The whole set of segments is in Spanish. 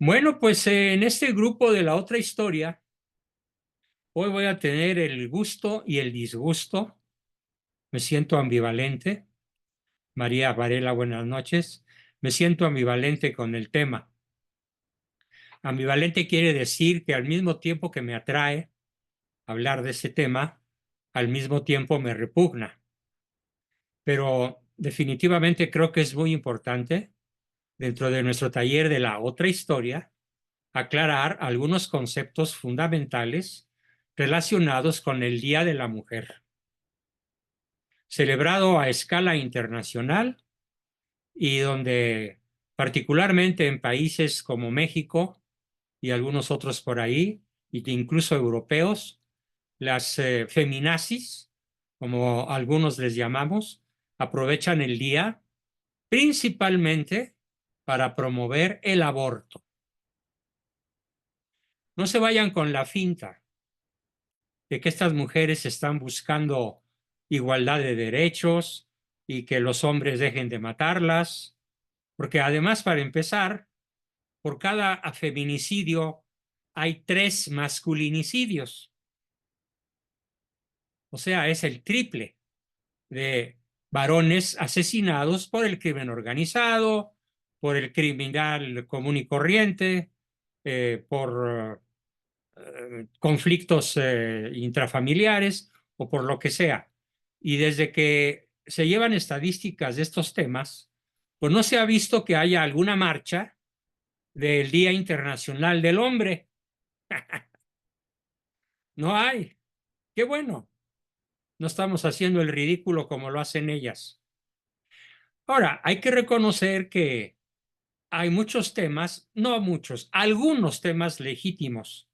Bueno, pues en este grupo de la otra historia, hoy voy a tener el gusto y el disgusto. Me siento ambivalente. María Varela, buenas noches. Me siento ambivalente con el tema. Ambivalente quiere decir que al mismo tiempo que me atrae hablar de ese tema, al mismo tiempo me repugna. Pero definitivamente creo que es muy importante, dentro de nuestro taller de la otra historia, aclarar algunos conceptos fundamentales relacionados con el Día de la Mujer, celebrado a escala internacional y donde particularmente en países como México y algunos otros por ahí, e incluso europeos, las feminazis, como algunos les llamamos, aprovechan el día principalmente para promover el aborto. No se vayan con la finta de que estas mujeres están buscando igualdad de derechos y que los hombres dejen de matarlas, porque además, para empezar, por cada feminicidio hay 3 masculinicidios, o sea, es el triple de varones asesinados por el crimen organizado, por el criminal común y corriente, por conflictos intrafamiliares o por lo que sea. Y desde que se llevan estadísticas de estos temas, pues no se ha visto que haya alguna marcha del Día Internacional del Hombre. No hay. Qué bueno. No estamos haciendo el ridículo como lo hacen ellas. Ahora, hay que reconocer que hay muchos temas, no muchos, algunos temas legítimos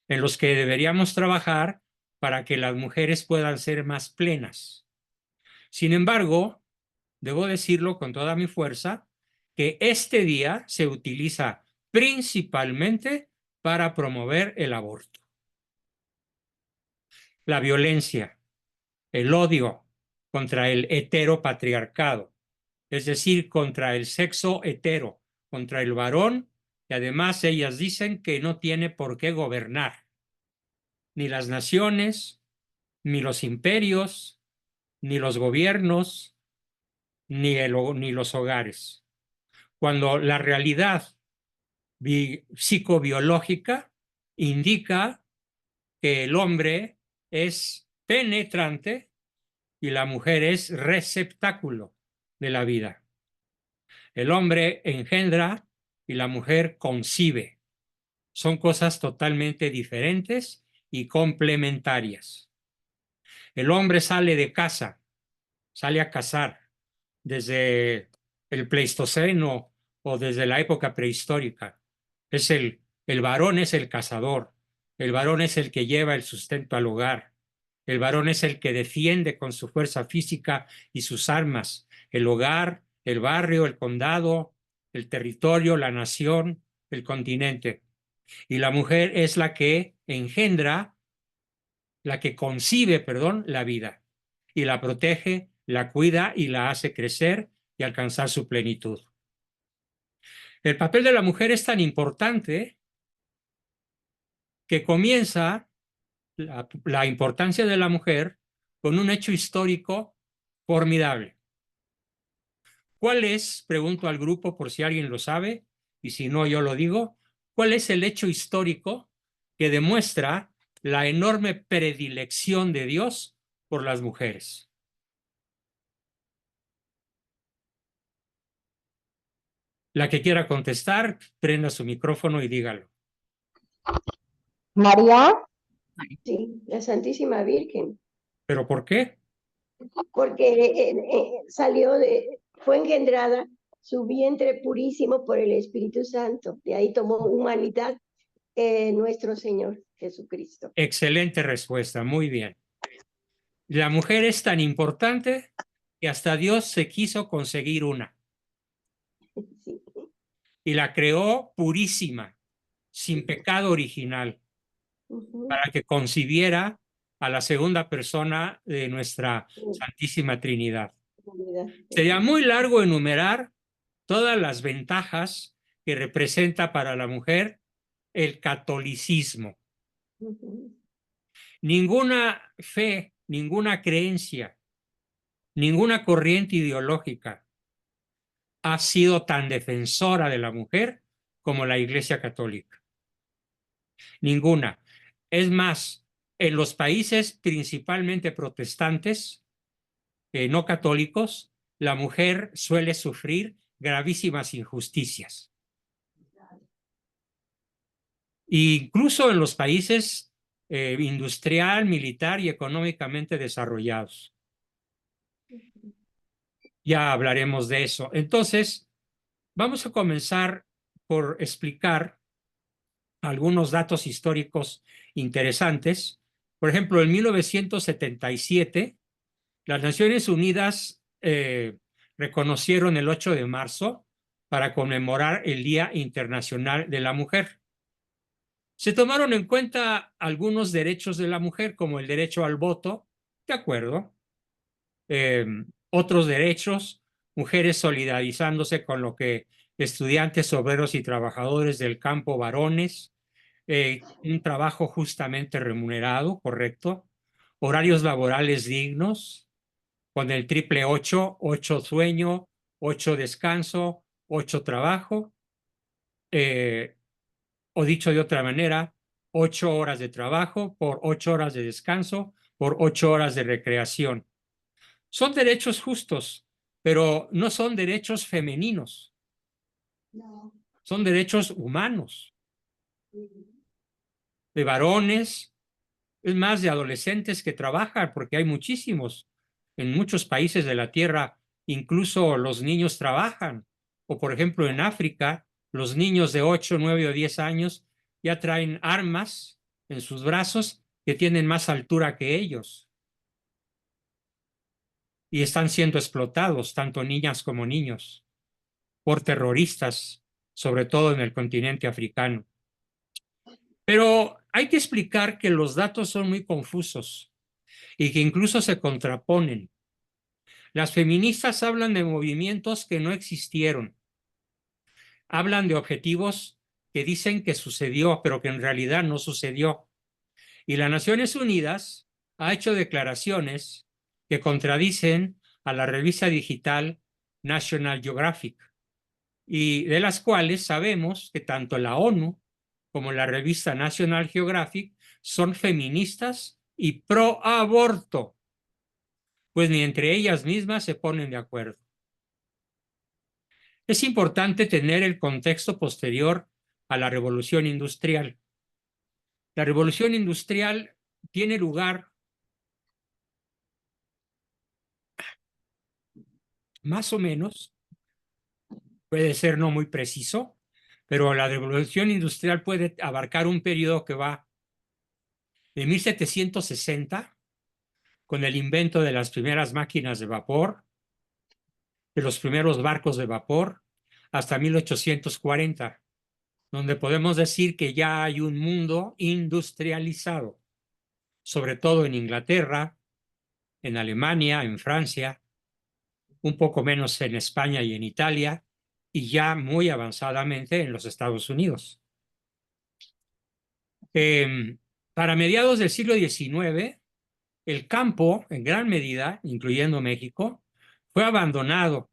en los que deberíamos trabajar para que las mujeres puedan ser más plenas. Sin embargo, debo decirlo con toda mi fuerza, que este día se utiliza principalmente para promover el aborto, la violencia, el odio contra el heteropatriarcado, es decir, contra el sexo hetero, contra el varón, y además ellas dicen que no tiene por qué gobernar ni las naciones, ni los imperios, ni los gobiernos, ni los hogares. Cuando la realidad psicobiológica indica que el hombre es penetrante y la mujer es receptáculo de la vida. El hombre engendra y la mujer concibe. Son cosas totalmente diferentes y complementarias. El hombre sale de casa, sale a cazar desde el Pleistoceno o desde la época prehistórica. Es el varón es el cazador, el varón es el que lleva el sustento al hogar, el varón es el que defiende con su fuerza física y sus armas el hogar, el barrio, el condado, el territorio, la nación, el continente. Y la mujer es la que engendra, la que concibe, perdón, la vida y la protege, la cuida y la hace crecer y alcanzar su plenitud. El papel de la mujer es tan importante que comienza la importancia de la mujer con un hecho histórico formidable. ¿Cuál es, pregunto al grupo por si alguien lo sabe, y si no yo lo digo, cuál es el hecho histórico que demuestra la enorme predilección de Dios por las mujeres? La que quiera contestar, prenda su micrófono y dígalo. María, sí, la Santísima Virgen, ¿Pero por qué? porque fue engendrada su vientre purísimo por el Espíritu Santo, de ahí tomó humanidad nuestro Señor Jesucristo. Excelente respuesta, muy bien. La mujer es tan importante que hasta Dios se quiso conseguir una Sí. y la creó purísima, sin pecado original, para que concibiera a la segunda persona de nuestra Santísima Trinidad. Sería muy largo enumerar todas las ventajas que representa para la mujer el catolicismo. Ninguna fe, ninguna creencia, ninguna corriente ideológica ha sido tan defensora de la mujer como la Iglesia Católica. Ninguna. Es más, en los países principalmente protestantes, no católicos, la mujer suele sufrir gravísimas injusticias. Incluso en los países industrial, militar y económicamente desarrollados. Ya hablaremos de eso. Entonces, vamos a comenzar por explicar algunos datos históricos interesantes. Por ejemplo, en 1977, las Naciones Unidas reconocieron el 8 de marzo para conmemorar el Día Internacional de la Mujer. Se tomaron en cuenta algunos derechos de la mujer, como el derecho al voto, de acuerdo. Otros derechos, mujeres solidarizándose con lo que estudiantes, obreros y trabajadores del campo varones, un trabajo justamente remunerado, correcto, horarios laborales dignos, con el triple 8, 8 sueño, 8 descanso, 8 trabajo, o dicho de otra manera, 8 horas de trabajo por 8 horas de descanso, por 8 horas de recreación. Son derechos justos, pero no son derechos femeninos. No. Son derechos humanos, de varones, es más, de adolescentes que trabajan, porque hay muchísimos. En muchos países de la Tierra, incluso los niños trabajan. O, por ejemplo, en África, los niños de 8, 9 o 10 años ya traen armas en sus brazos que tienen más altura que ellos. Y están siendo explotados, tanto niñas como niños, por terroristas, sobre todo en el continente africano. Pero hay que explicar que los datos son muy confusos y que incluso se contraponen. Las feministas hablan de movimientos que no existieron. Hablan de objetivos que dicen que sucedió, pero que en realidad no sucedió. Y las Naciones Unidas ha hecho declaraciones que contradicen a la revista digital National Geographic, y de las cuales sabemos que tanto la ONU como la revista National Geographic son feministas y pro aborto, pues ni entre ellas mismas se ponen de acuerdo. Es importante tener el contexto posterior a la Revolución Industrial. La Revolución Industrial tiene lugar más o menos, puede ser no muy preciso, pero la Revolución Industrial puede abarcar un periodo que va de 1760, con el invento de las primeras máquinas de vapor, de los primeros barcos de vapor, hasta 1840, donde podemos decir que ya hay un mundo industrializado, sobre todo en Inglaterra, en Alemania, en Francia, un poco menos en España y en Italia, y ya muy avanzadamente en los Estados Unidos. Para mediados del siglo XIX, el campo, en gran medida, incluyendo México, fue abandonado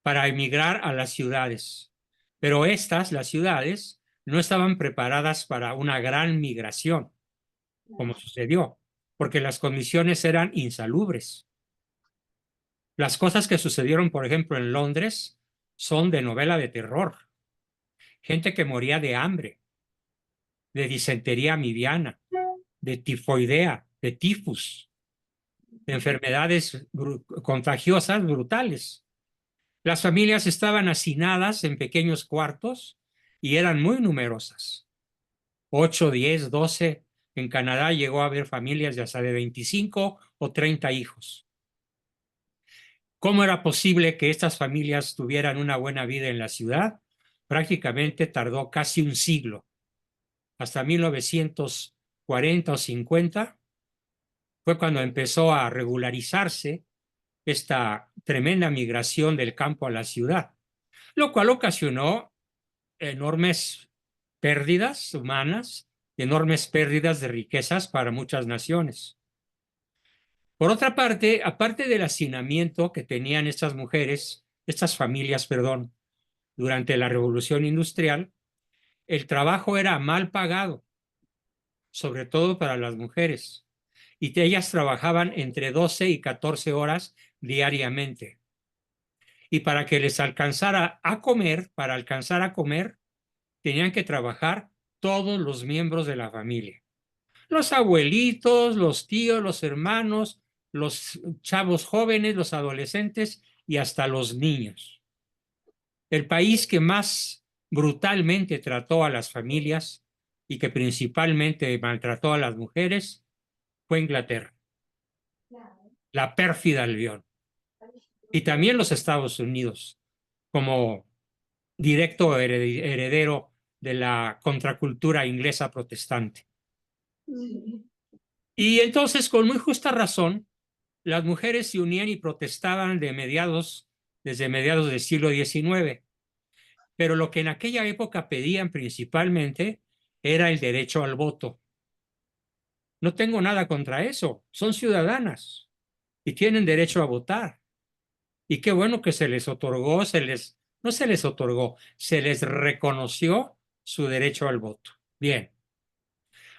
para emigrar a las ciudades. Pero estas, las ciudades, no estaban preparadas para una gran migración, como sucedió, porque las condiciones eran insalubres. Las cosas que sucedieron, por ejemplo, en Londres, son de novela de terror. Gente que moría de hambre, de disentería amibiana, de tifoidea, de tifus, de enfermedades contagiosas brutales. Las familias estaban hacinadas en pequeños cuartos y eran muy numerosas. 8, 10, 12. En Canadá llegó a haber familias de hasta de 25 o 30 hijos. ¿Cómo era posible que estas familias tuvieran una buena vida en la ciudad? Prácticamente tardó casi un siglo. Hasta 1940 o 50 fue cuando empezó a regularizarse esta tremenda migración del campo a la ciudad. lo cual ocasionó enormes pérdidas humanas, enormes pérdidas de riquezas para muchas naciones. Por otra parte, aparte del hacinamiento que tenían estas mujeres, estas familias, perdón, durante la Revolución Industrial, el trabajo era mal pagado, sobre todo para las mujeres, y ellas trabajaban entre 12 y 14 horas diariamente. Y para que les alcanzara a comer, para alcanzar a comer, tenían que trabajar todos los miembros de la familia. Los abuelitos, los tíos, los hermanos, los chavos jóvenes, los adolescentes y hasta los niños. El país que más brutalmente trató a las familias y que principalmente maltrató a las mujeres fue Inglaterra, la pérfida Albión. Y también los Estados Unidos, como directo heredero de la contracultura inglesa protestante. Y entonces, con muy justa razón, las mujeres se unían y protestaban desde mediados del siglo XIX. Pero lo que en aquella época pedían principalmente era el derecho al voto. No tengo nada contra eso, son ciudadanas y tienen derecho a votar. Y qué bueno que se les otorgó, no se les otorgó, se les reconoció su derecho al voto. Bien,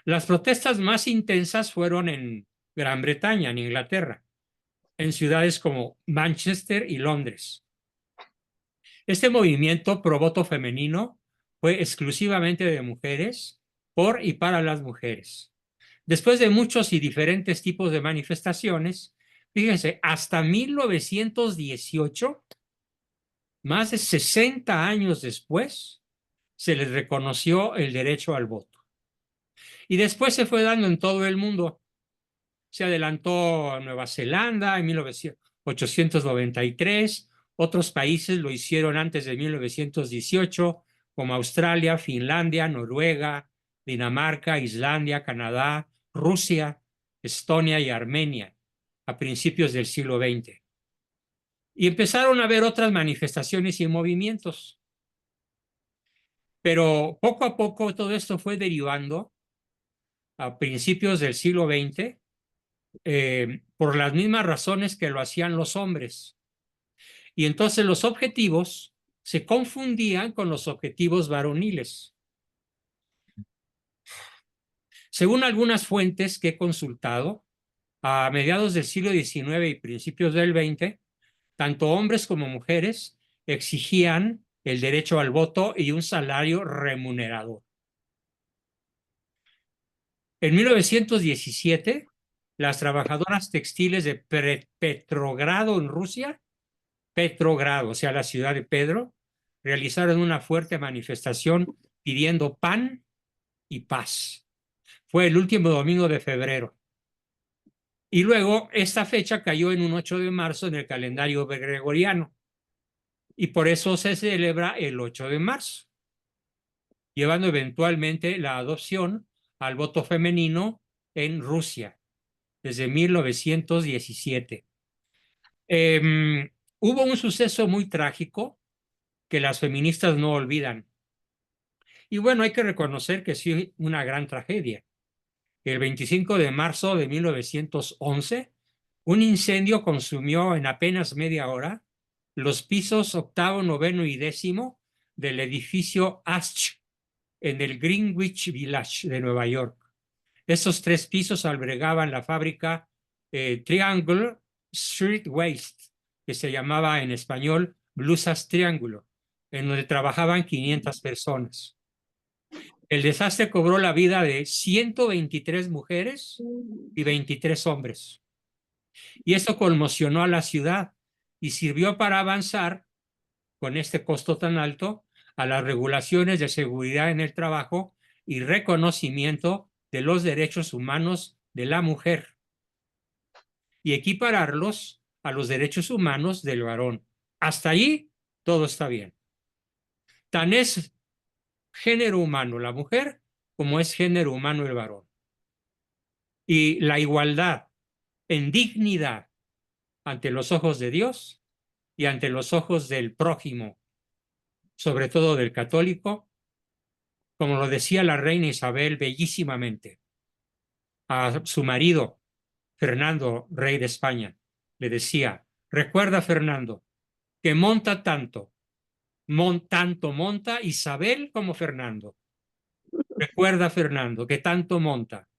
las protestas más intensas fueron en Gran Bretaña, en Inglaterra, en ciudades como Manchester y Londres. Este movimiento pro voto femenino fue exclusivamente de mujeres, por y para las mujeres. Después de muchos y diferentes tipos de manifestaciones, fíjense, hasta 1918, más de 60 años después, se les reconoció el derecho al voto. Y después se fue dando en todo el mundo. Se adelantó a Nueva Zelanda en 1893, otros países lo hicieron antes de 1918, como Australia, Finlandia, Noruega, Dinamarca, Islandia, Canadá, Rusia, Estonia y Armenia, a principios del siglo XX. Y empezaron a haber otras manifestaciones y movimientos. Pero poco a poco todo esto fue derivando a principios del siglo XX por las mismas razones que lo hacían los hombres. Y entonces los objetivos se confundían con los objetivos varoniles. Según algunas fuentes que he consultado, a mediados del siglo XIX y principios del XX, tanto hombres como mujeres exigían el derecho al voto y un salario remunerador. En 1917, las trabajadoras textiles de Petrogrado en Rusia, Petrogrado, o sea, la ciudad de Pedro, realizaron una fuerte manifestación pidiendo pan y paz. Fue el último domingo de febrero. Y luego esta fecha cayó en un 8 de marzo en el calendario gregoriano. Y por eso se celebra el 8 de marzo, llevando eventualmente la adopción al voto femenino en Rusia desde 1917. Hubo un suceso muy trágico que las feministas no olvidan. Y bueno, hay que reconocer que sí, una gran tragedia. El 25 de marzo de 1911, un incendio consumió en apenas media hora los pisos octavo, noveno y décimo del edificio Astor en el Greenwich Village de Nueva York. Estos tres pisos albergaban la fábrica Triangle Street Waste, que se llamaba en español Blusas Triángulo, en donde trabajaban 500 personas. El desastre cobró la vida de 123 mujeres y 23 hombres. Y esto conmocionó a la ciudad y sirvió para avanzar, con este costo tan alto, a las regulaciones de seguridad en el trabajo y reconocimiento de los derechos humanos de la mujer y equipararlos a los derechos humanos del varón. Hasta ahí todo está bien. Tan es género humano la mujer como es género humano el varón. Y la igualdad en dignidad ante los ojos de Dios y ante los ojos del prójimo sobre todo del católico, como lo decía la reina Isabel bellísimamente a su marido, Fernando, rey de España. Le decía, recuerda, Fernando, que monta tanto, tanto monta Isabel como Fernando. Recuerda, Fernando, que tanto monta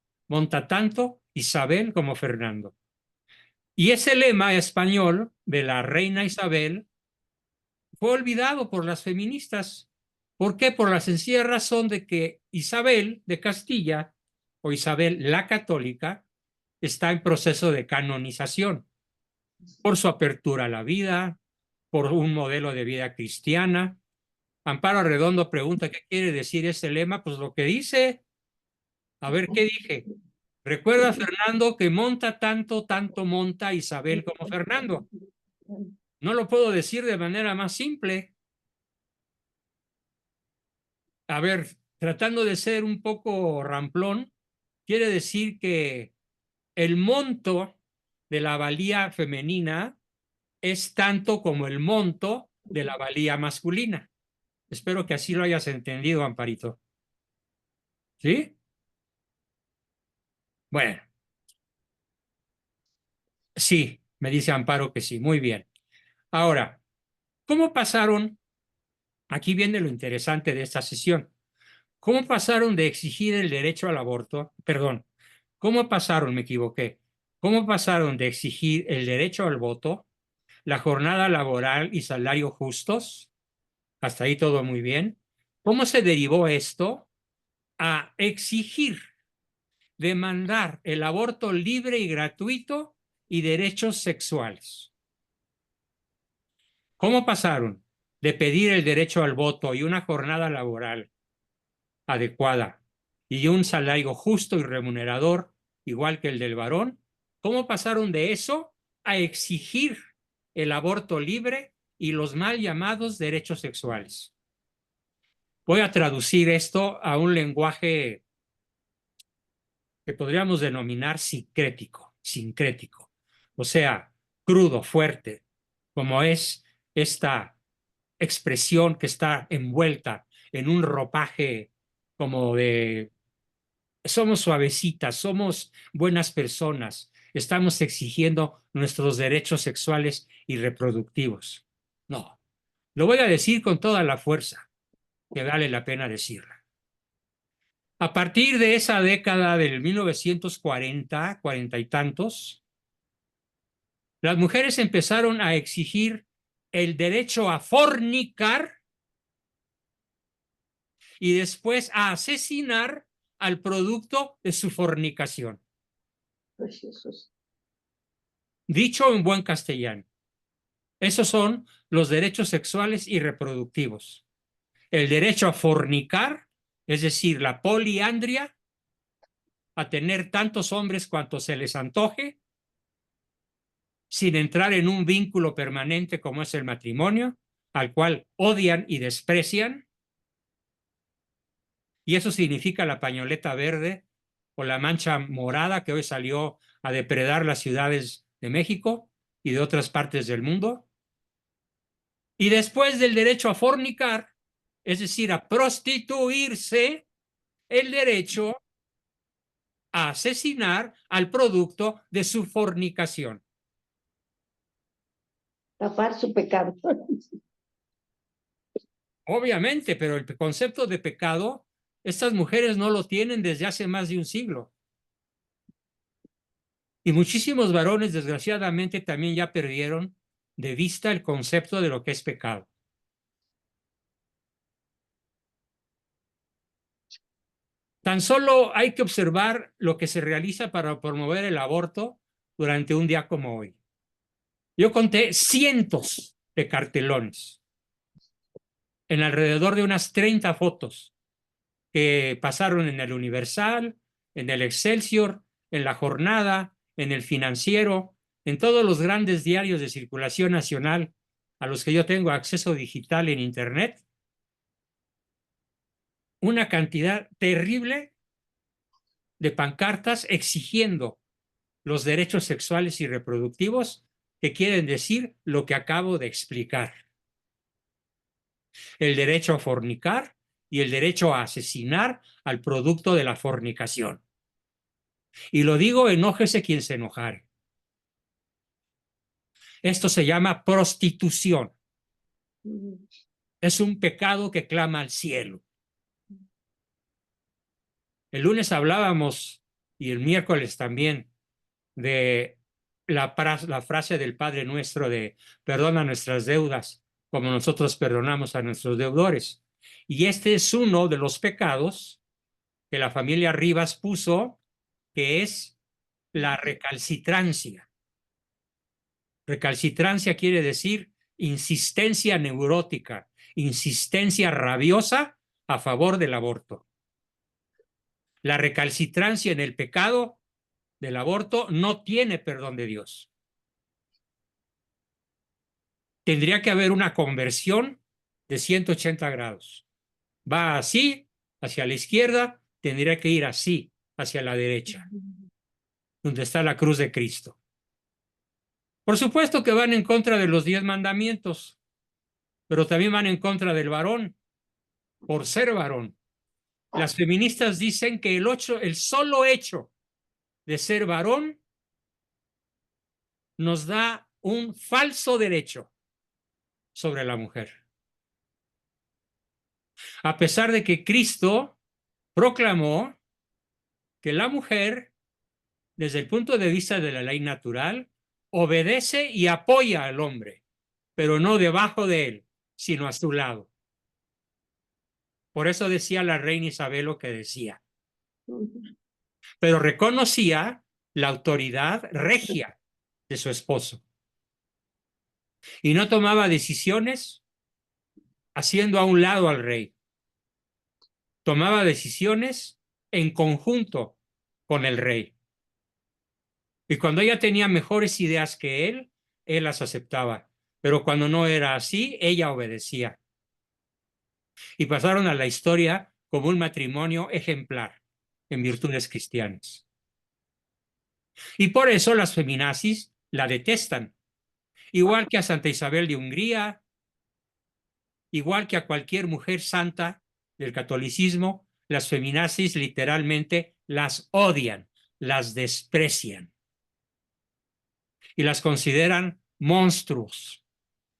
tanto Isabel como Fernando. Y ese lema español de la reina Isabel fue olvidado por las feministas. ¿Por qué? Por la sencilla razón de que Isabel de Castilla, o Isabel la Católica, está en proceso de canonización por su apertura a la vida, por un modelo de vida cristiana. Amparo Arredondo pregunta qué quiere decir ese lema. Pues lo que dice, a ver qué dije. Recuerda, Fernando, que monta tanto, tanto monta Isabel como Fernando. No lo puedo decir de manera más simple. A ver, tratando de ser un poco ramplón, quiere decir que el monto de la valía femenina es tanto como el monto de la valía masculina. Espero que así lo hayas entendido, Amparito. ¿Sí? Bueno, sí, me dice Amparo que sí, muy bien. Ahora, ¿cómo pasaron? Aquí viene lo interesante de esta sesión. ¿Cómo pasaron de exigir el derecho al aborto? Perdón, ¿cómo pasaron? Me equivoqué. ¿Cómo pasaron de exigir el derecho al voto, la jornada laboral y salario justos? Hasta ahí todo muy bien. ¿Cómo se derivó esto a exigir, demandar el aborto libre y gratuito y derechos sexuales? ¿Cómo pasaron de pedir el derecho al voto y una jornada laboral adecuada y un salario justo y remunerador igual que el del varón? ¿Cómo pasaron de eso a exigir el aborto libre y los mal llamados derechos sexuales? Voy a traducir esto a un lenguaje que podríamos denominar sincrético, o sea, crudo, fuerte, como es esta expresión que está envuelta en un ropaje como de somos suavecitas, somos buenas personas, estamos exigiendo nuestros derechos sexuales y reproductivos. No, lo voy a decir con toda la fuerza que vale la pena decirla. A partir de esa década del 1940, cuarenta y tantos, las mujeres empezaron a exigir el derecho a fornicar y después a asesinar al producto de su fornicación. Dicho en buen castellano, esos son los derechos sexuales y reproductivos. El derecho a fornicar, es decir, la poliandria, a tener tantos hombres cuantos se les antoje, sin entrar en un vínculo permanente como es el matrimonio, al cual odian y desprecian. Y eso significa la pañoleta verde o la mancha morada que hoy salió a depredar las ciudades de México y de otras partes del mundo. Y después del derecho a fornicar, es decir, a prostituirse, el derecho a asesinar al producto de su fornicación. Tapar su pecado. Obviamente, pero el concepto de pecado, estas mujeres no lo tienen desde hace más de un siglo. Y muchísimos varones, desgraciadamente, también ya perdieron de vista el concepto de lo que es pecado. Tan solo hay que observar lo que se realiza para promover el aborto durante un día como hoy. Yo conté cientos de cartelones en alrededor de unas 30 fotos que pasaron en el Universal, en el Excelsior, en La Jornada, en el Financiero, en todos los grandes diarios de circulación nacional a los que yo tengo acceso digital en Internet. Una cantidad terrible de pancartas exigiendo los derechos sexuales y reproductivos que quieren decir lo que acabo de explicar. el derecho a fornicar y el derecho a asesinar al producto de la fornicación. Y lo digo, enójese quien se enojare. Esto se llama prostitución. Es un pecado que clama al cielo. El lunes hablábamos, y el miércoles también, de la frase del Padre Nuestro de perdona nuestras deudas como nosotros perdonamos a nuestros deudores. Y este es uno de los pecados que la familia Rivas puso, que es la recalcitrancia. Recalcitrancia quiere decir insistencia neurótica, insistencia rabiosa a favor del aborto. La recalcitrancia en el pecado del aborto no tiene perdón de Dios. Tendría que haber una conversión de 180 grados. Va así, hacia la izquierda, tendría que ir así, hacia la derecha, donde está la cruz de Cristo. Por supuesto que van en contra de los 10 mandamientos, pero también van en contra del varón, por ser varón. Las feministas dicen que el solo hecho de ser varón nos da un falso derecho sobre la mujer. A pesar de que Cristo proclamó que la mujer, desde el punto de vista de la ley natural, obedece y apoya al hombre, pero no debajo de él, sino a su lado. Por eso decía la reina Isabel lo que decía. Pero reconocía la autoridad regia de su esposo. Y no tomaba decisiones haciendo a un lado al rey. Tomaba decisiones en conjunto con el rey. Y cuando ella tenía mejores ideas que él las aceptaba. Pero cuando no era así, ella obedecía. Y pasaron a la historia como un matrimonio ejemplar en virtudes cristianas. Y por eso las feminazis la detestan, igual que a Santa Isabel de Hungría, igual que a cualquier mujer santa del catolicismo, las feminazis literalmente las odian, las desprecian y las consideran monstruos,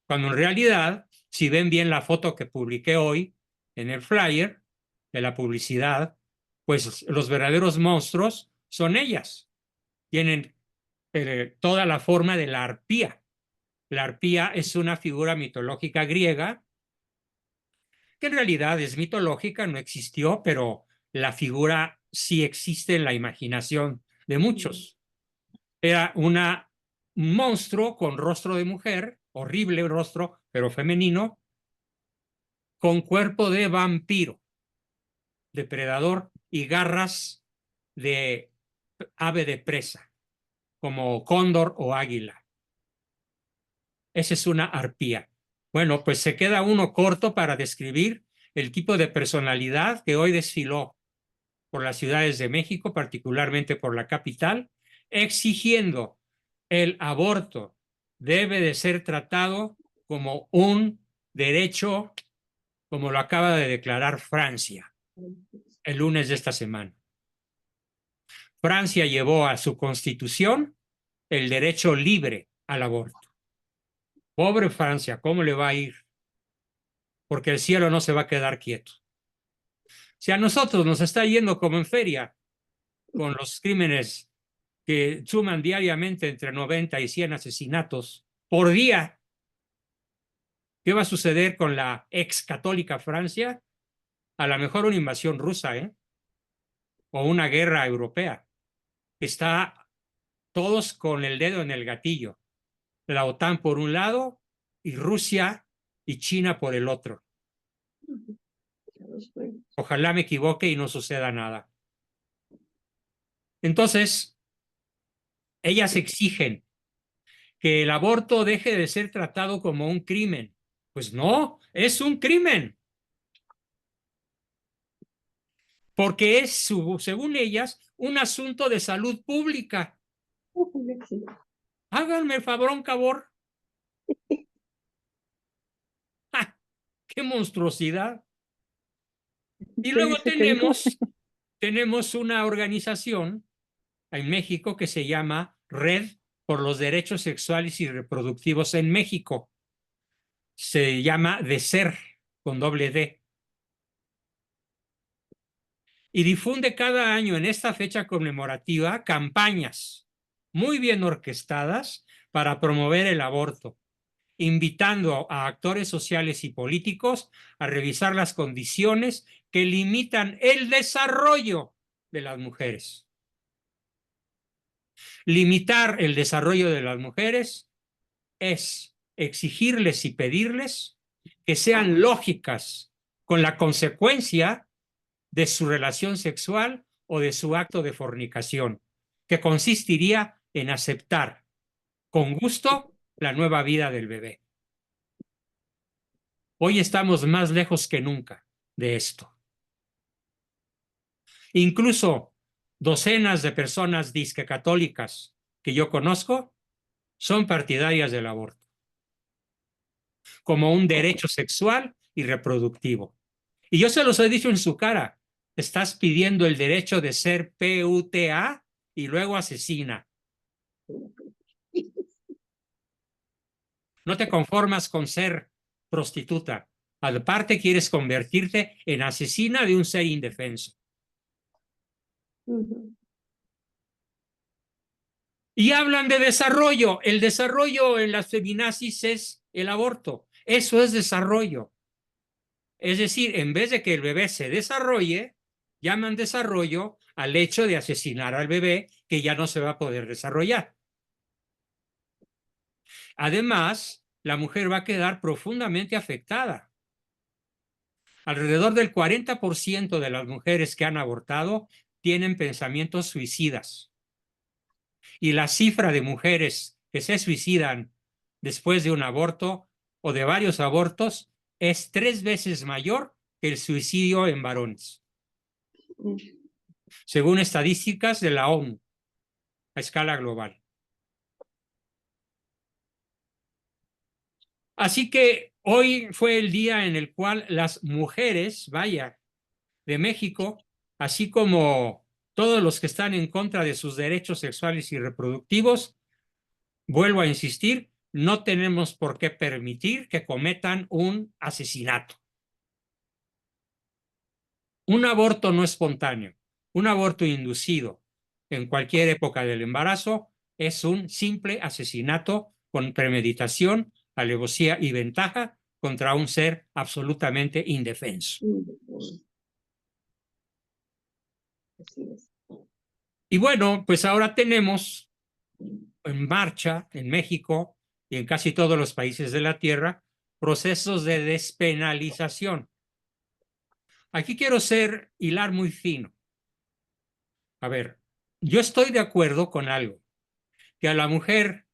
cuando en realidad, si ven bien la foto que publiqué hoy en el flyer de la publicidad, pues los verdaderos monstruos son ellas. Tienen toda la forma de la arpía. La arpía es una figura mitológica griega que en realidad es mitológica, no existió, pero la figura sí existe en la imaginación de muchos. Era un monstruo con rostro de mujer, horrible rostro, pero femenino, con cuerpo de vampiro, depredador y garras de ave de presa, como cóndor o águila. Esa es una arpía. Bueno, pues se queda uno corto para describir el tipo de personalidad que hoy desfiló por las ciudades de México, particularmente por la capital, exigiendo el aborto debe de ser tratado como un derecho, como lo acaba de declarar Francia el lunes de esta semana. Francia llevó a su constitución el derecho libre al aborto. Pobre Francia, ¿cómo le va a ir? Porque el cielo no se va a quedar quieto. Si a nosotros nos está yendo como en feria con los crímenes que suman diariamente entre 90 y 100 asesinatos por día, ¿qué va a suceder con la ex católica Francia? A lo mejor una invasión rusa, o una guerra europea. Está todos con el dedo en el gatillo. La OTAN por un lado y Rusia y China por el otro. Ojalá me equivoque y no suceda nada. Entonces, ellas exigen que el aborto deje de ser tratado como un crimen. Pues no, es un crimen. Porque es, según ellas, un asunto de salud pública. Háganme el favor. ¡Qué monstruosidad! Y ¿Qué luego dice? ¿Qué dijo? tenemos una organización en México que se llama Red por los Derechos Sexuales y Reproductivos en México. Se llama DESER, con doble D. Y difunde cada año en esta fecha conmemorativa campañas muy bien orquestadas para promover el aborto, invitando a actores sociales y políticos a revisar las condiciones que limitan el desarrollo de las mujeres. Limitar el desarrollo de las mujeres es exigirles y pedirles que sean lógicas con la consecuencia de su relación sexual o de su acto de fornicación, que consistiría en aceptar con gusto la nueva vida del bebé. Hoy estamos más lejos que nunca de esto. Incluso docenas de personas disque católicas que yo conozco son partidarias del aborto como un derecho sexual y reproductivo. Y yo se los he dicho en su cara, estás pidiendo el derecho de ser PUTA y luego asesina. No te conformas con ser prostituta. Aparte quieres convertirte en asesina de un ser indefenso. Y hablan de desarrollo. El desarrollo en las feminazis es el aborto. Eso es desarrollo. Es decir, en vez de que el bebé se desarrolle, llaman desarrollo al hecho de asesinar al bebé que ya no se va a poder desarrollar. Además, la mujer va a quedar profundamente afectada. Alrededor del 40% de las mujeres que han abortado tienen pensamientos suicidas. Y la cifra de mujeres que se suicidan después de un aborto o de varios abortos es 3 veces mayor que el suicidio en varones, según estadísticas de la ONU a escala global. Así que hoy fue el día en el cual las mujeres, vaya, de México, así como todos los que están en contra de sus derechos sexuales y reproductivos, vuelvo a insistir, no tenemos por qué permitir que cometan un asesinato. Un aborto no espontáneo, un aborto inducido en cualquier época del embarazo es un simple asesinato con premeditación, alevosía y ventaja contra un ser absolutamente indefenso. Y bueno, pues ahora tenemos en marcha en México y en casi todos los países de la Tierra procesos de despenalización. Aquí quiero hilar muy fino. A ver, yo estoy de acuerdo con algo, que a la mujer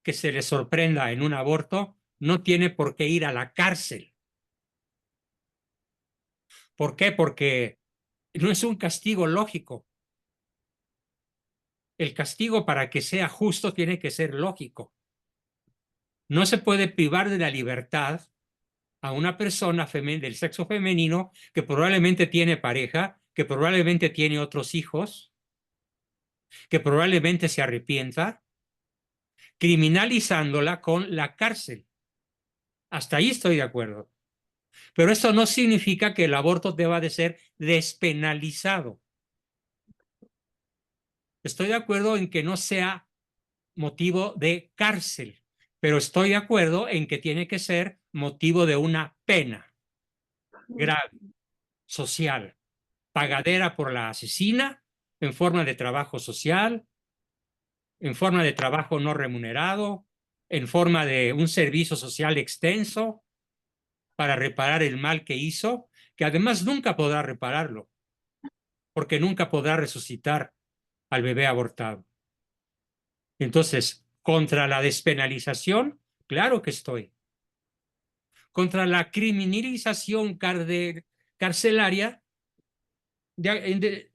que se le sorprenda en un aborto no tiene por qué ir a la cárcel. ¿Por qué? Porque no es un castigo lógico. El castigo, para que sea justo, tiene que ser lógico. No se puede privar de la libertad a una persona del sexo femenino que probablemente tiene pareja, que probablemente tiene otros hijos, que probablemente se arrepienta, criminalizándola con la cárcel. Hasta ahí estoy de acuerdo. Pero esto no significa que el aborto deba de ser despenalizado. Estoy de acuerdo en que no sea motivo de cárcel, pero estoy de acuerdo en que tiene que ser motivo de una pena grave, social, pagadera por la asesina, en forma de trabajo social, en forma de trabajo no remunerado, en forma de un servicio social extenso para reparar el mal que hizo, que además nunca podrá repararlo, porque nunca podrá resucitar al bebé abortado. Entonces, contra la despenalización, claro que estoy. Contra la criminalización carcelaria,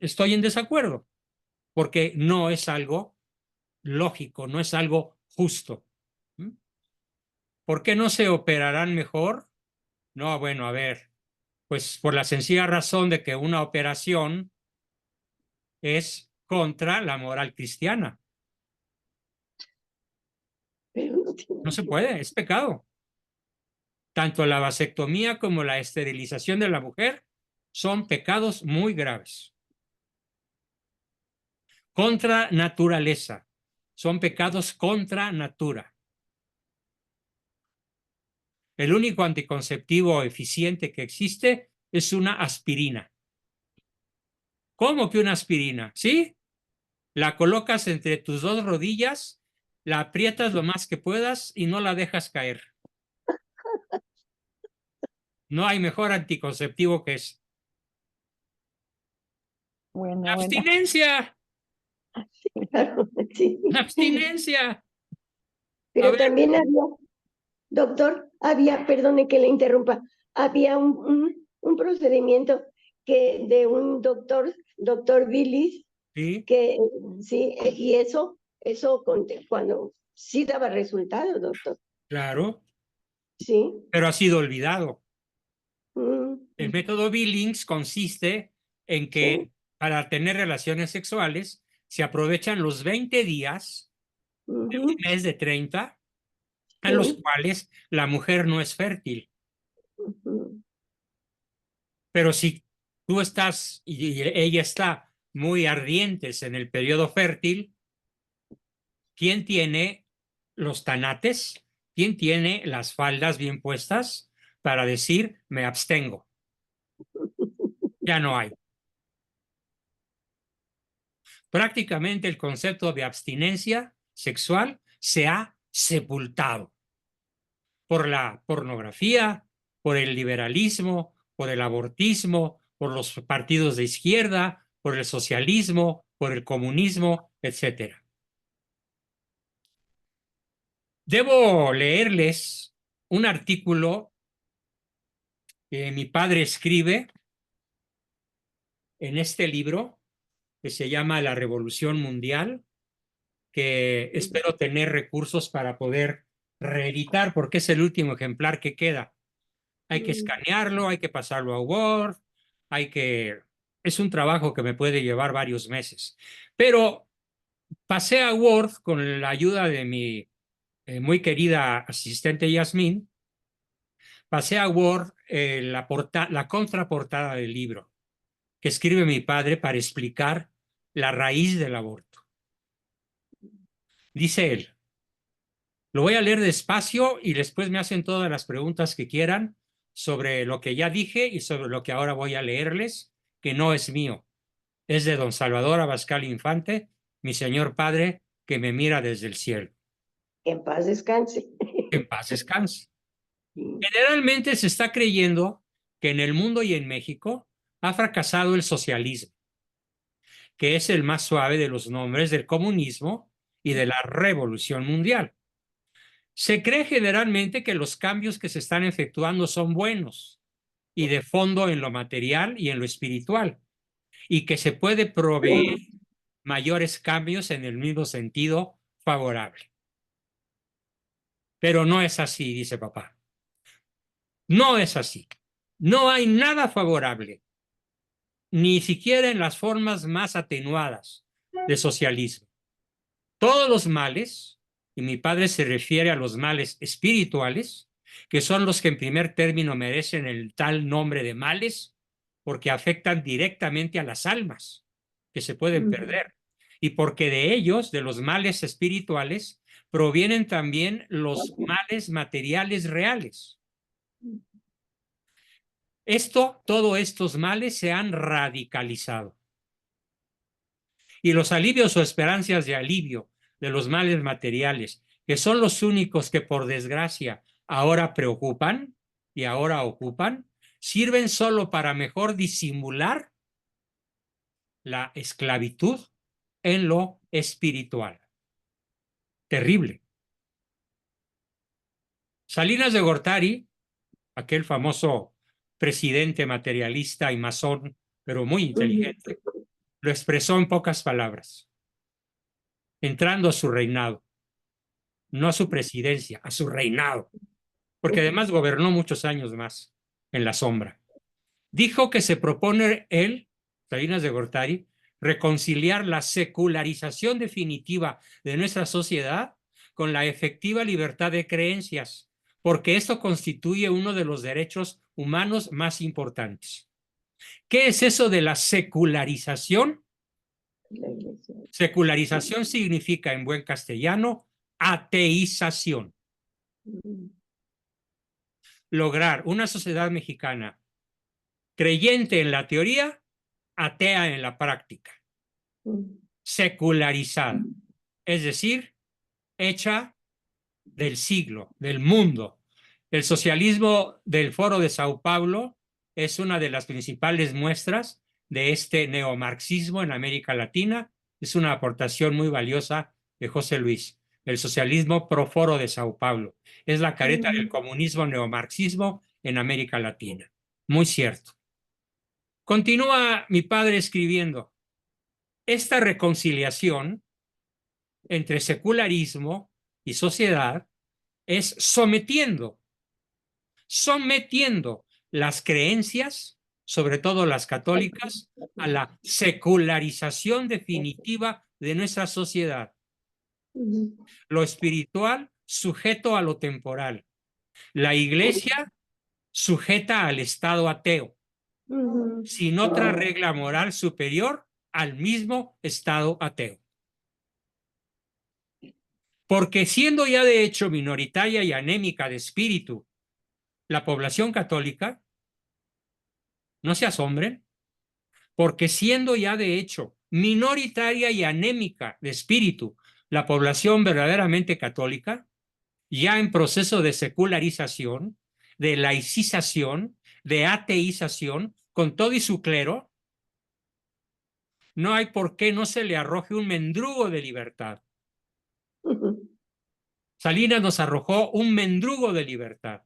estoy en desacuerdo, porque no es algo lógico, no es algo justo. ¿Por qué no se operarán mejor No, bueno, a ver, pues por la sencilla razón de que una operación es contra la moral cristiana. Pero no No tiene se que puede, es pecado. Tanto la vasectomía como la esterilización de la mujer son pecados muy graves. Contra naturaleza. Son pecados contra natura. El único anticonceptivo eficiente que existe es una aspirina. ¿Cómo que una aspirina? ¿Sí? La colocas entre tus dos rodillas, la aprietas lo más que puedas y no la dejas caer. No hay mejor anticonceptivo que eso. Bueno, bueno. ¡Abstinencia! claro, sí. ¡Abstinencia! A Pero ver, también había, doctor, había, perdone que le interrumpa, había un procedimiento que de un doctor Billis, sí, que sí, y eso cuando sí daba resultados, doctor. claro, Sí. pero ha sido olvidado. El Mm, método Billings consiste en sí. que para tener relaciones sexuales se aprovechan los 20 días de un Ujú, mes de 30 en los sí. cuales la mujer no es fértil. Ujú, Pero si tú estás y ella está muy ardientes en el periodo fértil, ¿quién tiene los tanates? ¿Quién tiene las faldas bien puestas para decir me abstengo? Ya no hay. Prácticamente el concepto de abstinencia sexual se ha sepultado por la pornografía, por el liberalismo, por el abortismo, por los partidos de izquierda, por el socialismo, por el comunismo, etcétera. Debo leerles un artículo que mi padre escribe en este libro que se llama La Revolución Mundial, que espero tener recursos para poder reeditar porque es el último ejemplar que queda. Hay que mm, escanearlo, hay que pasarlo a Word, hay que... Es un trabajo que me puede llevar varios meses. Pero pasé a Word con la ayuda de mi muy querida asistente Yasmín, pasé a Word la contraportada del libro que escribe mi padre para explicar la raíz del aborto. Dice él, lo voy a leer despacio y después me hacen todas las preguntas que quieran sobre lo que ya dije y sobre lo que ahora voy a leerles, que no es mío. Es de don Salvador Abascal Infante, mi señor padre, que me mira desde el cielo. En paz descanse. En paz descanse. Mm, Generalmente se está creyendo que en el mundo y en México ha fracasado el socialismo, que es el más suave de los nombres del comunismo y de la revolución mundial. Se cree generalmente que los cambios que se están efectuando son buenos y de fondo en lo material y en lo espiritual, y que se puede proveer mayores cambios en el mismo sentido favorable. Pero no es así, dice papá. No es así. No hay nada favorable, ni siquiera en las formas más atenuadas de socialismo. Todos los males, y mi padre se refiere a los males espirituales, que son los que en primer término merecen el tal nombre de males, porque afectan directamente a las almas, que se pueden mm, perder, y porque de ellos, de los males espirituales, provienen también los males materiales reales. Todos estos males se han radicalizado. Y los alivios o esperanzas de alivio de los males materiales, que son los únicos que por desgracia ahora preocupan y ahora ocupan, sirven solo para mejor disimular la esclavitud en lo espiritual. Terrible. Salinas de Gortari, aquel famoso presidente materialista y masón, pero muy mm, inteligente, lo expresó en pocas palabras, entrando a su reinado, no a su presidencia, a su reinado, porque además gobernó muchos años más. en la sombra. Dijo que se propone él, Salinas de Gortari, reconciliar la secularización definitiva de nuestra sociedad con la efectiva libertad de creencias, porque esto constituye uno de los derechos humanos más importantes. ¿Qué es eso de la secularización? Secularización significa, en buen castellano, ateización. Lograr una sociedad mexicana creyente en la teoría, atea en la práctica, secularizada, es decir, hecha del siglo, del mundo. El socialismo del Foro de Sao Paulo es una de las principales muestras de este neomarxismo en América Latina. Es una aportación muy valiosa de José Luis. El socialismo pro Foro de Sao Paulo es la careta del comunismo neomarxismo en América Latina. Muy cierto. Continúa mi padre escribiendo: esta reconciliación entre secularismo y sociedad es sometiendo las creencias, sobre todo las católicas, a la secularización definitiva de nuestra sociedad. Lo espiritual sujeto a lo temporal. La iglesia sujeta al estado ateo, sin otra regla moral superior al mismo estado ateo. Porque siendo ya de hecho minoritaria y anémica de espíritu la población católica, no se asombren, porque siendo ya de hecho minoritaria y anémica de espíritu la población verdaderamente católica, ya en proceso de secularización, de laicización, de ateización, con todo y su clero, no hay por qué no se le arroje un mendrugo de libertad. Salinas nos arrojó un mendrugo de libertad,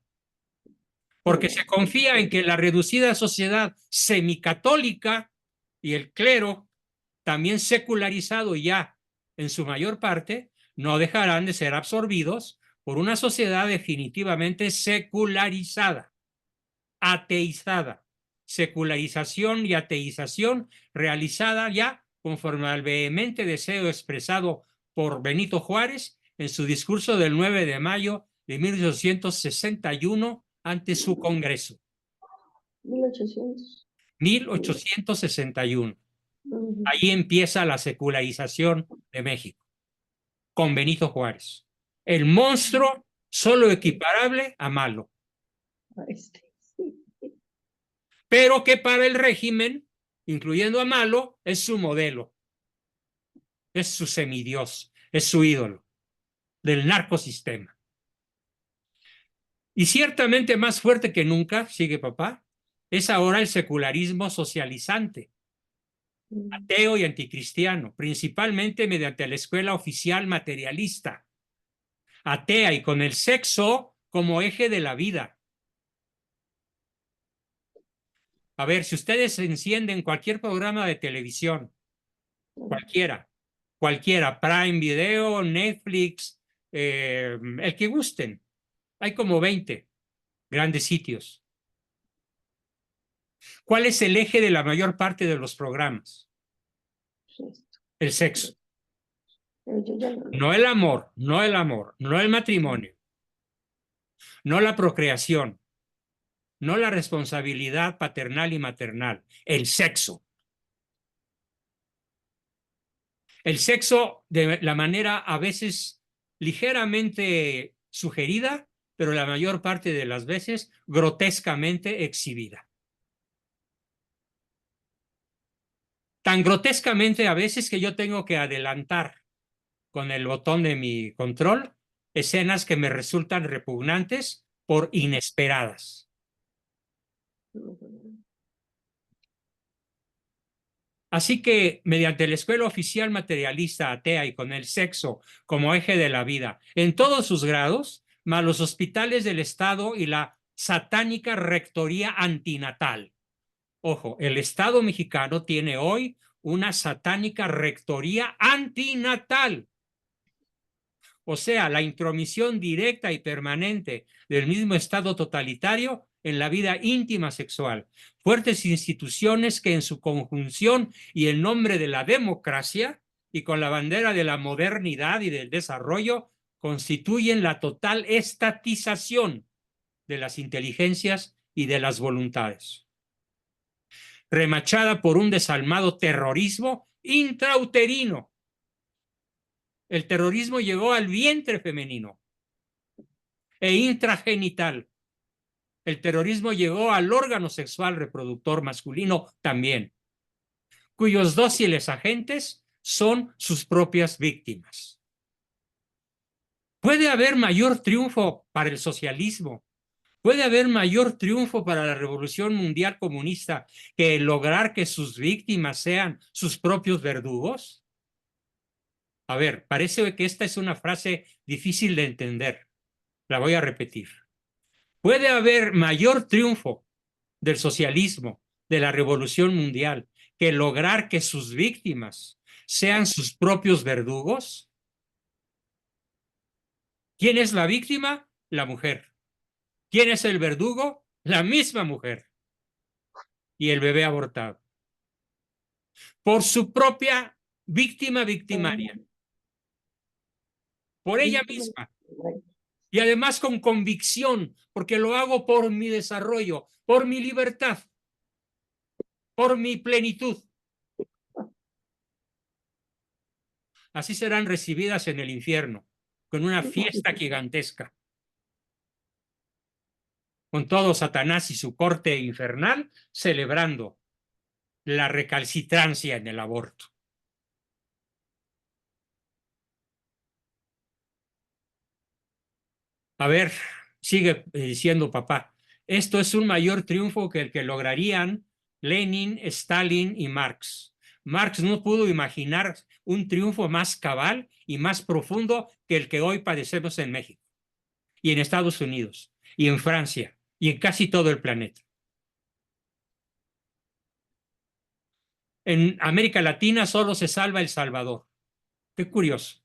porque se confía en que la reducida sociedad semicatólica y el clero, también secularizado ya en su mayor parte, no dejarán de ser absorbidos por una sociedad definitivamente secularizada, ateizada. Secularización y ateización realizada ya conforme al vehemente deseo expresado por Benito Juárez en su discurso del 9 de mayo de 1861 ante su Congreso. 1861. Ahí empieza la secularización de México, con Benito Juárez. El monstruo solo equiparable a malo. Pero que para el régimen, incluyendo a Malo, es su modelo, es su semidios, es su ídolo del narcosistema. Y ciertamente más fuerte que nunca, sigue papá, es ahora el secularismo socializante, ateo y anticristiano, principalmente mediante la escuela oficial materialista, atea y con el sexo como eje de la vida. A ver, si ustedes encienden cualquier programa de televisión, cualquiera, Prime Video, Netflix, el que gusten, hay como 20 grandes sitios. ¿Cuál es el eje de la mayor parte de los programas? El sexo. No el amor, no el matrimonio, no la procreación, no la responsabilidad paternal y maternal, el sexo. El sexo de la manera a veces ligeramente sugerida, pero la mayor parte de las veces grotescamente exhibida. Tan grotescamente a veces que yo tengo que adelantar con el botón de mi control escenas que me resultan repugnantes por inesperadas. Así que, mediante la escuela oficial materialista atea y con el sexo como eje de la vida, en todos sus grados, más los hospitales del Estado y la satánica rectoría antinatal. Ojo, el Estado mexicano tiene hoy una satánica rectoría antinatal. o sea, la intromisión directa y permanente del mismo Estado totalitario en la vida íntima sexual. Fuertes instituciones que en su conjunción y en nombre de la democracia y con la bandera de la modernidad y del desarrollo constituyen la total estatización de las inteligencias y de las voluntades, remachada por un desalmado terrorismo intrauterino. El terrorismo llegó al vientre femenino e intragenital. El terrorismo llegó al órgano sexual reproductor masculino también, cuyos dóciles agentes son sus propias víctimas. ¿Puede haber mayor triunfo para el socialismo? ¿Puede haber mayor triunfo para la revolución mundial comunista que lograr que sus víctimas sean sus propios verdugos? A ver, parece que esta es una frase difícil de entender. La voy a repetir. ¿Puede haber mayor triunfo del socialismo, de la revolución mundial, que lograr que sus víctimas sean sus propios verdugos? ¿Quién es la víctima? La mujer. ¿Quién es el verdugo? La misma mujer. Y el bebé abortado. Por su propia víctima victimaria. Por ella misma. Y además con convicción, porque lo hago por mi desarrollo, por mi libertad, por mi plenitud. Así serán recibidas en el infierno, con una fiesta gigantesca, con todo Satanás y su corte infernal celebrando la recalcitrancia en el aborto. A ver, sigue diciendo papá, esto es un mayor triunfo que el que lograrían Lenin, Stalin y Marx. Marx no pudo imaginar un triunfo más cabal y más profundo que el que hoy padecemos en México, y en Estados Unidos, y en Francia, y en casi todo el planeta. En América Latina solo se salva El Salvador. Qué curioso.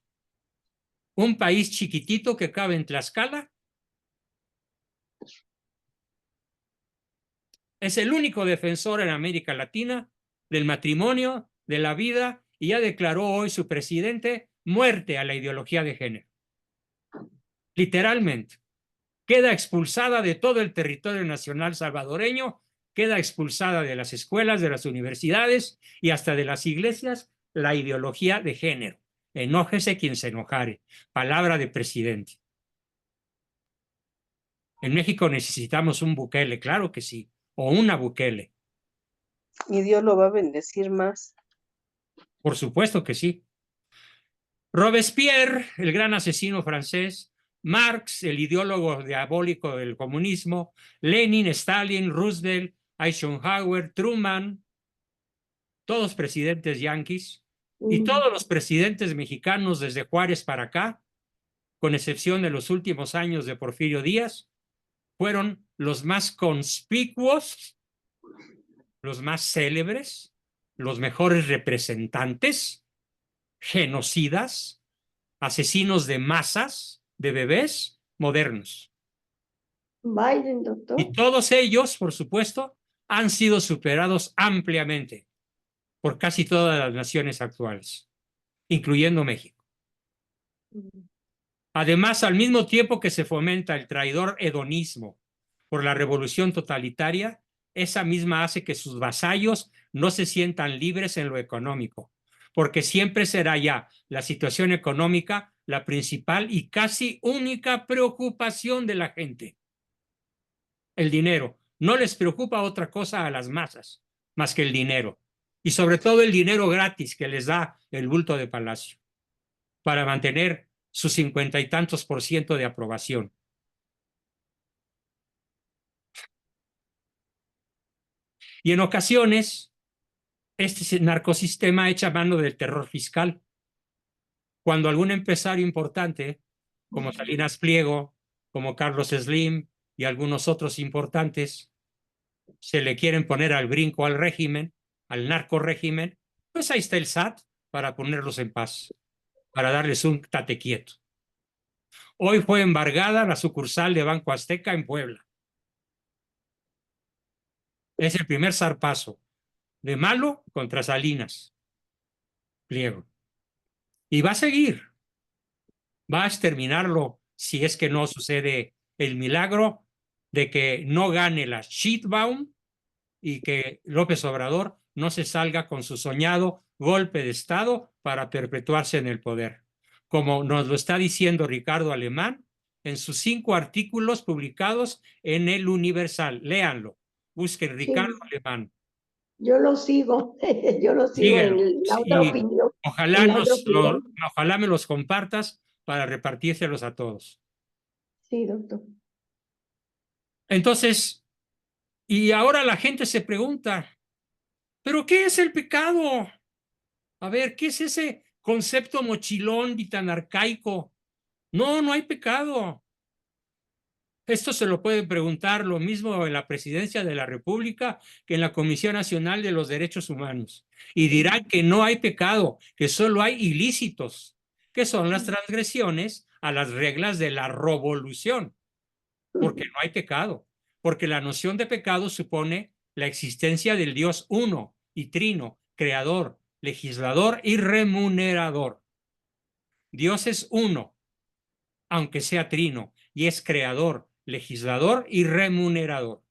Un país chiquitito que cabe en Tlaxcala es el único defensor en América Latina del matrimonio, de la vida, y ya declaró hoy su presidente muerte a la ideología de género. Literalmente. Queda expulsada de todo el territorio nacional salvadoreño, queda expulsada de las escuelas, de las universidades y hasta de las iglesias la ideología de género. Enójese quien se enojare. Palabra de presidente. En México necesitamos un Bukele, claro que sí, o una Bukele. Y Dios lo va a bendecir más. Por supuesto que sí. Robespierre, el gran asesino francés, Marx, el ideólogo diabólico del comunismo, Lenin, Stalin, Roosevelt, Eisenhower, Truman, todos presidentes yanquis, y todos los presidentes mexicanos desde Juárez para acá, con excepción de los últimos años de Porfirio Díaz, fueron los más conspicuos, los más célebres, los mejores representantes, genocidas, asesinos de masas, de bebés modernos. Biden, doctor. Y todos ellos, por supuesto, han sido superados ampliamente por casi todas las naciones actuales, incluyendo México. Además, al mismo tiempo que se fomenta el traidor hedonismo por la revolución totalitaria, esa misma hace que sus vasallos no se sientan libres en lo económico, porque siempre será ya la situación económica la principal y casi única preocupación de la gente. El dinero. No les preocupa otra cosa a las masas más que el dinero. Y sobre todo el dinero gratis que les da el bulto de Palacio para mantener sus 50 y tantos % de aprobación. Y en ocasiones, este narcosistema echa mano del terror fiscal. Cuando algún empresario importante, como Salinas Pliego, como Carlos Slim y algunos otros importantes, se le quieren poner al brinco al régimen, al narco-régimen, pues ahí está el SAT para ponerlos en paz, para darles un tate quieto. Hoy fue embargada la sucursal de Banco Azteca en Puebla. Es el primer zarpazo de malo contra Salinas Pliego. Y va a seguir. Va a exterminarlo si es que no sucede el milagro de que no gane la Sheinbaum y que López Obrador no se salga con su soñado golpe de Estado para perpetuarse en el poder. Como nos lo está diciendo Ricardo Alemán en sus 5 artículos publicados en El Universal. Léanlo. Busquen Ricardo Alemán. Yo lo sigo, yo lo sigo Síguelo. en la otra opinión. Ojalá me los compartas para repartírselos a todos. Sí, doctor. Entonces, y ahora la gente se pregunta, ¿pero qué es el pecado? A ver, ¿qué es ese concepto mochilón y tan arcaico? No, no hay pecado. Esto se lo pueden preguntar lo mismo en la Presidencia de la República que en la Comisión Nacional de los Derechos Humanos. Y dirán que no hay pecado, que solo hay ilícitos, que son las transgresiones a las reglas de la revolución, porque no hay pecado, porque la noción de pecado supone la existencia del Dios uno y trino, creador, legislador y remunerador. Dios es uno, aunque sea trino, y es creador, legislador y remunerador.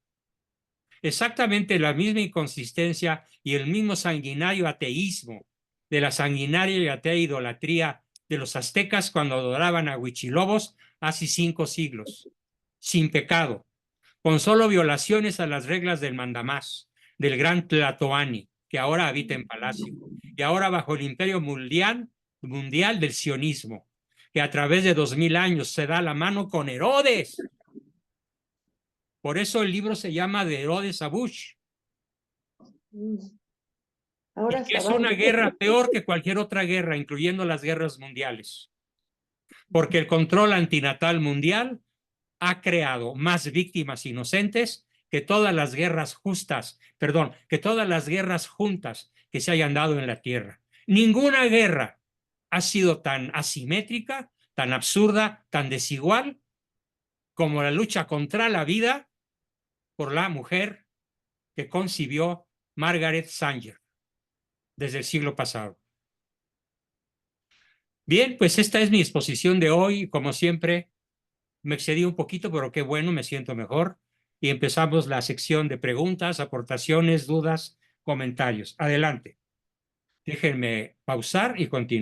Exactamente la misma inconsistencia y el mismo sanguinario ateísmo de la sanguinaria y atea idolatría de los aztecas cuando adoraban a Huichilobos hace 5 siglos, sin pecado, con solo violaciones a las reglas del mandamás, del gran Tlatoani, que ahora habita en Palacio, y ahora bajo el imperio mundial del sionismo, que a través de 2000 años se da la mano con Herodes. Por eso el libro se llama De Herodes a Bush. Ahora Y que es una guerra peor que cualquier otra guerra, incluyendo las guerras mundiales. Porque el control antinatal mundial ha creado más víctimas inocentes que todas las guerras justas, que todas las guerras juntas que se hayan dado en la Tierra. Ninguna guerra ha sido tan asimétrica, tan absurda, tan desigual como la lucha contra la vida por la mujer que concibió Margaret Sanger desde el siglo pasado. Bien, pues esta es mi exposición de hoy. Como siempre, me excedí un poquito, pero qué bueno, me siento mejor. Y empezamos la sección de preguntas, aportaciones, dudas, comentarios. Adelante. Déjenme pausar y continuar.